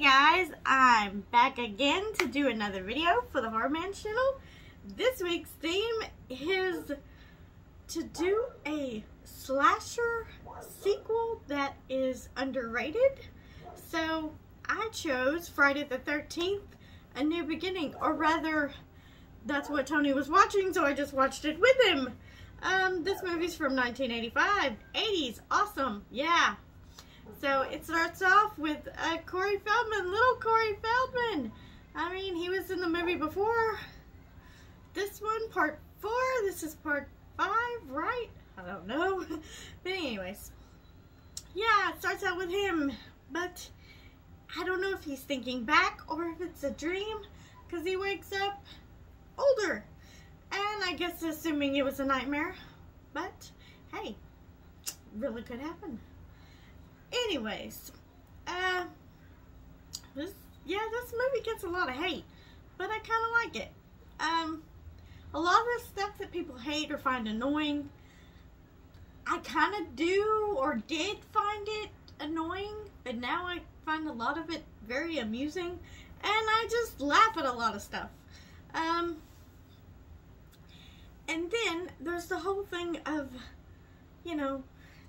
guys, I'm back again to do another video for the TheHORRORman's channel. This week's theme is to do a slasher sequel that is underrated. So I chose Friday the 13th, A New Beginning, or rather that's what Tony was watching, so I just watched it with him. This movie's from 1985, 80s, awesome, yeah. So it starts off with Corey Feldman, little Corey Feldman. I mean, he was in the movie before. This one, part 4, this is part 5, right? I don't know. But anyways, yeah, it starts out with him, but I don't know if he's thinking back or if it's a dream, because he wakes up older. And I guess assuming it was a nightmare, but hey, really could happen. Anyways, this movie gets a lot of hate, but I kind of like it. A lot of the stuff that people hate or find annoying, I kind of do or did find it annoying, but now I find a lot of it very amusing, and I just laugh at a lot of stuff. And then there's the whole thing of, you know,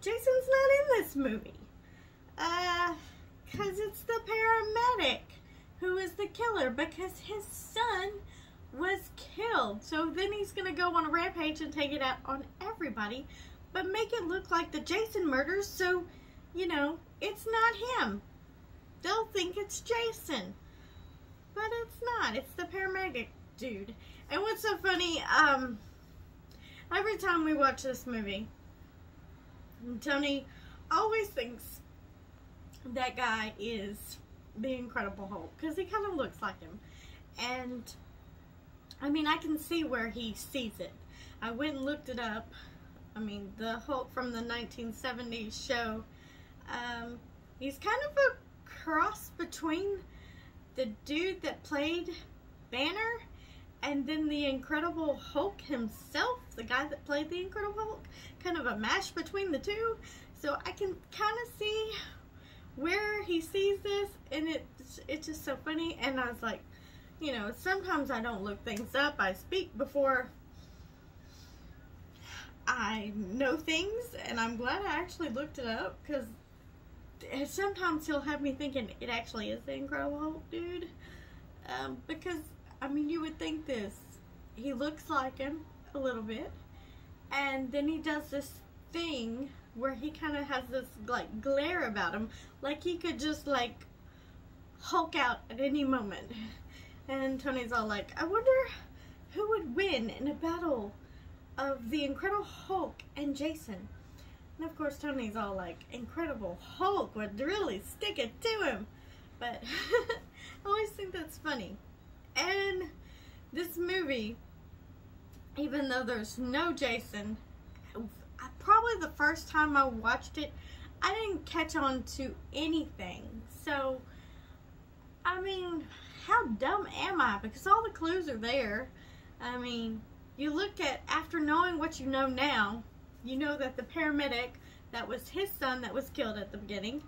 Jason's not in this movie. Because it's the paramedic who is the killer, because his son was killed. So then he's going to go on a rampage and take it out on everybody, but make it look like the Jason murders, so, you know, it's not him. They'll think it's Jason, but it's not. It's the paramedic dude. And what's so funny, every time we watch this movie, Tony always thinks that guy is the Incredible Hulk, because he kind of looks like him. And I mean, I can see where he sees it. I went and looked it up. I mean, the Hulk from the 1970s show, he's kind of a cross between the dude that played Banner and then the Incredible Hulk himself, the guy that played the Incredible Hulk. Kind of a mash between the two. So I can kind of see where he sees this, and it's just so funny. And I was like, you know, sometimes I don't look things up. I speak before I know things, and I'm glad I actually looked it up, because sometimes he'll have me thinking it actually is the Incredible Hulk dude. Because, I mean, you would think this. He looks like him a little bit, and then he does this thing where he kind of has this, like, glare about him, like he could just, like, Hulk out at any moment. And Tony's all like, I wonder who would win in a battle of the Incredible Hulk and Jason. And of course Tony's all like, Incredible Hulk would really stick it to him. But I always think that's funny. And this movie, even though there's no Jason, probably the first time I watched it, I didn't catch on to anything. So, I mean, how dumb am I? Because all the clues are there. I mean, you look at, after knowing what you know now, you know that the paramedic, that was his son that was killed at the beginning,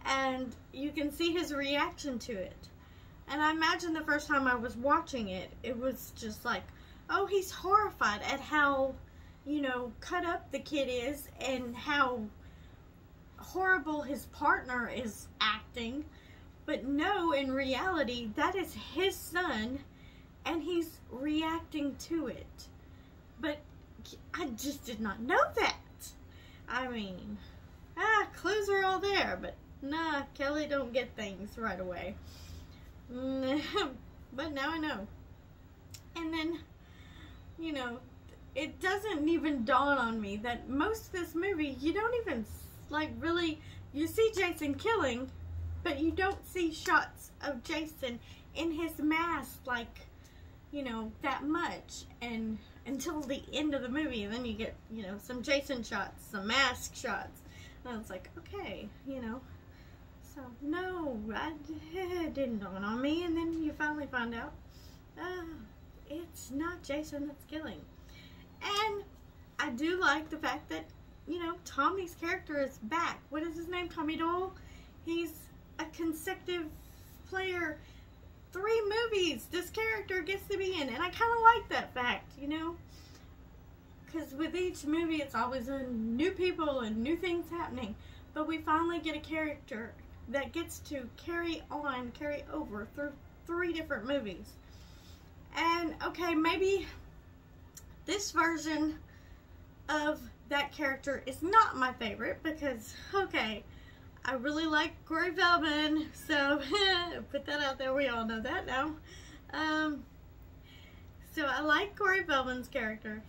and you can see his reaction to it. And I imagine the first time I was watching it, it was just like, oh, he's horrified at how, you know, cut up the kid is and how horrible his partner is acting. But no, in reality, that is his son, and he's reacting to it. But I just did not know that. I mean, clues are all there, but nah, Kelly don't get things right away. But now I know. And then, you know, it doesn't even dawn on me that most of this movie, you don't even, like, really, you see Jason killing, but you don't see shots of Jason in his mask, like, you know, that much, and until the end of the movie, and then you get, you know, some Jason shots, some mask shots, and it's like, okay, you know, so, no, it didn't dawn on me, and then you finally find out, it's not Jason that's killing. And I do like the fact that, you know, Tommy's character is back. What is his name? Tommy Doyle? He's a consecutive player 3 movies this character gets to be in. And I kind of like that fact, you know? Because with each movie, it's always new people and new things happening. But we finally get a character that gets to carry over through 3 different movies. And, okay, maybe this version of that character is not my favorite because, okay, I really like Corey Feldman, so put that out there, we all know that now. So I like Corey Feldman's character.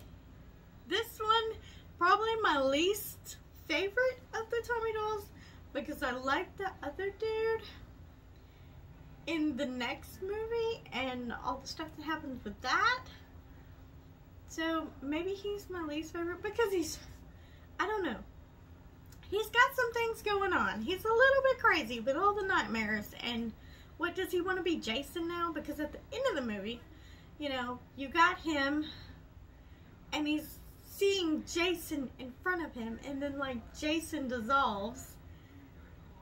This one, probably my least favorite of the Tommy dolls because I like the other dude in the next movie and all the stuff that happens with that. So maybe he's my least favorite because I don't know. He's got some things going on. He's a little bit crazy with all the nightmares. And what does he want to be, Jason now? Because at the end of the movie, you know, you got him and he's seeing Jason in front of him. And then, like, Jason dissolves.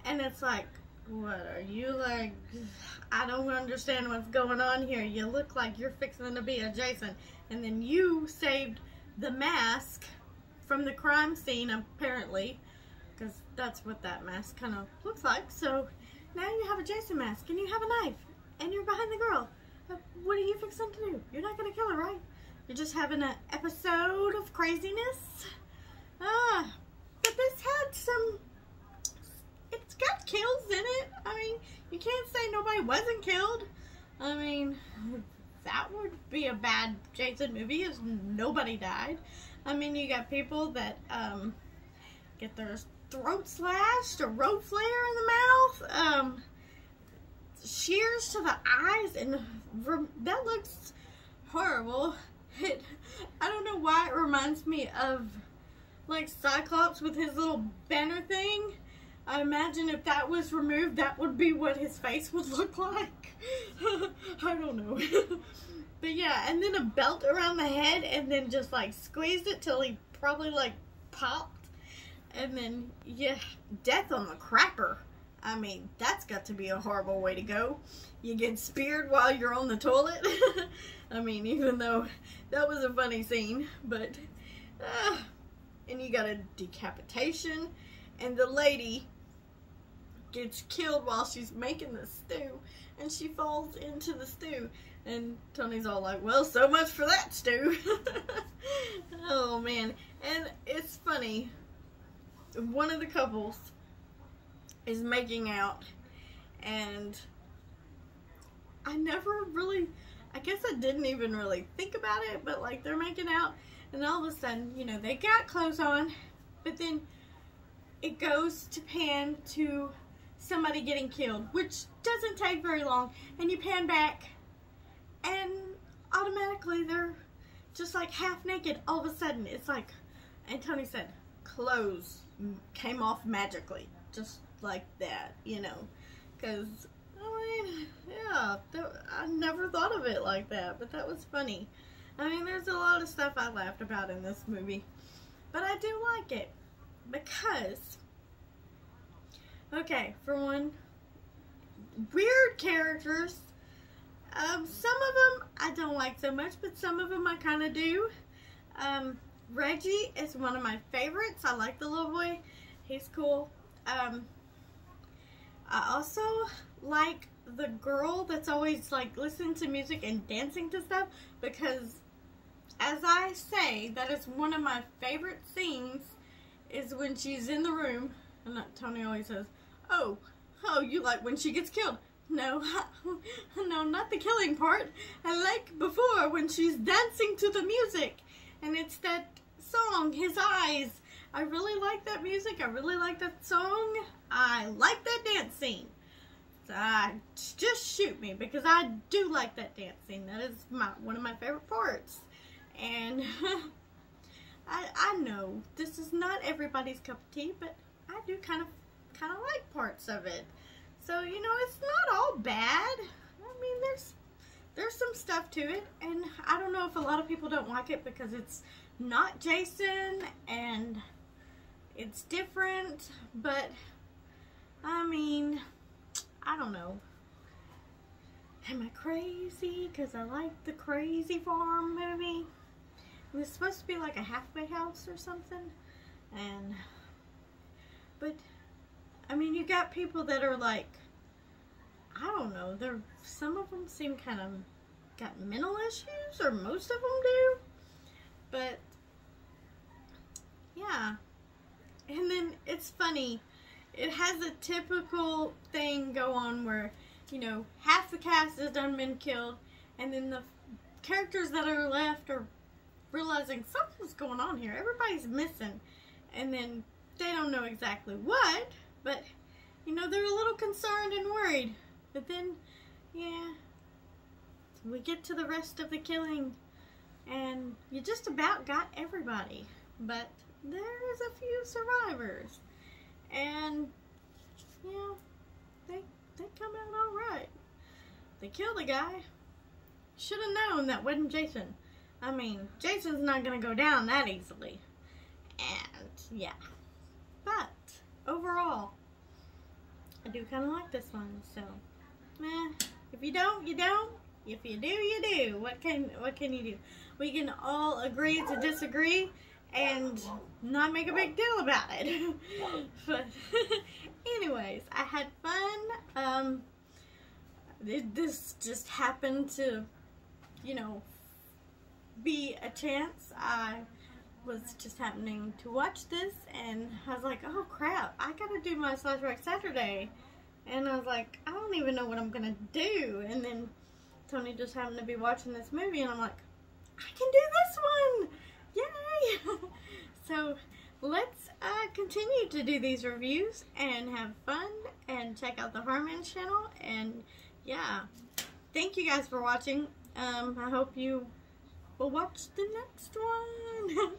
And it's like, what are you, like, I don't understand what's going on here. You look like you're fixing to be a Jason. And then you saved the mask from the crime scene, apparently. Because that's what that mask kind of looks like. So now you have a Jason mask and you have a knife and you're behind the girl. What are you fixing to do? You're not going to kill her, right? You're just having an episode of craziness. But this had some, it's got kills in it. I mean, you can't say nobody wasn't killed. I mean, that would be a bad Jason movie if nobody died. I mean, you got people that get their throat slashed, a road flare in the mouth, shears to the eyes, and that looks horrible. I don't know why it reminds me of like Cyclops with his little banner thing. I imagine if that was removed, that would be what his face would look like. I don't know. But yeah, and then a belt around the head, and then just like squeezed it till he probably like popped. And then, yeah, death on the cracker. I mean, that's got to be a horrible way to go. You get speared while you're on the toilet. I mean, even though that was a funny scene, but, and you got a decapitation, and the lady gets killed while she's making the stew, and she falls into the stew, and Tony's all like, well, so much for that stew. Oh, man, and it's funny. One of the couples is making out, and I never really, I guess I didn't even really think about it, but like they're making out, and all of a sudden, you know, they got clothes on, but then it goes to pan to somebody getting killed, which doesn't take very long, and you pan back, and automatically they're just like half naked. All of a sudden, it's like, and Tony said, clothes came off magically, just like that, you know, because, I mean, yeah, I never thought of it like that, but that was funny. I mean, there's a lot of stuff I laughed about in this movie, but I do like it, because, okay, for one, weird characters, some of them I don't like so much, but some of them I kind of do. Reggie is one of my favorites. I like the little boy. He's cool. I also like the girl that's always like listening to music and dancing to stuff, because as I say, that is one of my favorite scenes, is when she's in the room, and Tony always says, oh, you like when she gets killed. No, no, not the killing part. I like before when she's dancing to the music. And it's that song, His Eyes. I really like that music. I really like that song. I like that dance scene. So just shoot me, because I do like that dance scene. That is one of my favorite parts. And I know this is not everybody's cup of tea, but I do kind of like parts of it. So, you know, it's not all bad. I mean, there's some stuff to it, and I don't know if a lot of people don't like it because it's not Jason and it's different, but I mean, I don't know. am I crazy? Because I like the Crazy Farm movie. It was supposed to be like a halfway house or something. But, I mean, you got people that are like, I don't know, some of them seem kind of got mental issues, or most of them do. But, yeah. And then it's funny. It has a typical thing go on where, you know, half the cast has done been killed, and then the characters that are left are realizing something's going on here. Everybody's missing. And then they don't know exactly what, but, you know, they're a little concerned and worried. But then, yeah, we get to the rest of the killing, and you just about got everybody. But there is a few survivors. And, yeah, they come out alright. They kill the guy. Should have known that wasn't Jason. I mean, Jason's not going to go down that easily. And, yeah. But, overall, I do kind of like this one, so, if you don't, you don't. If you do, you do. What can you do? We can all agree to disagree and not make a big deal about it. But, anyways, I had fun. This just happened to, you know, be a chance. I was just happening to watch this, and I was like, oh crap, I gotta do my Slashback Saturday. And I was like, I don't even know what I'm gonna do. And then Tony just happened to be watching this movie, and I'm like, I can do this one! Yay! So let's continue to do these reviews and have fun and check out the TheHORRORman's channel. And yeah, thank you guys for watching. I hope you will watch the next one.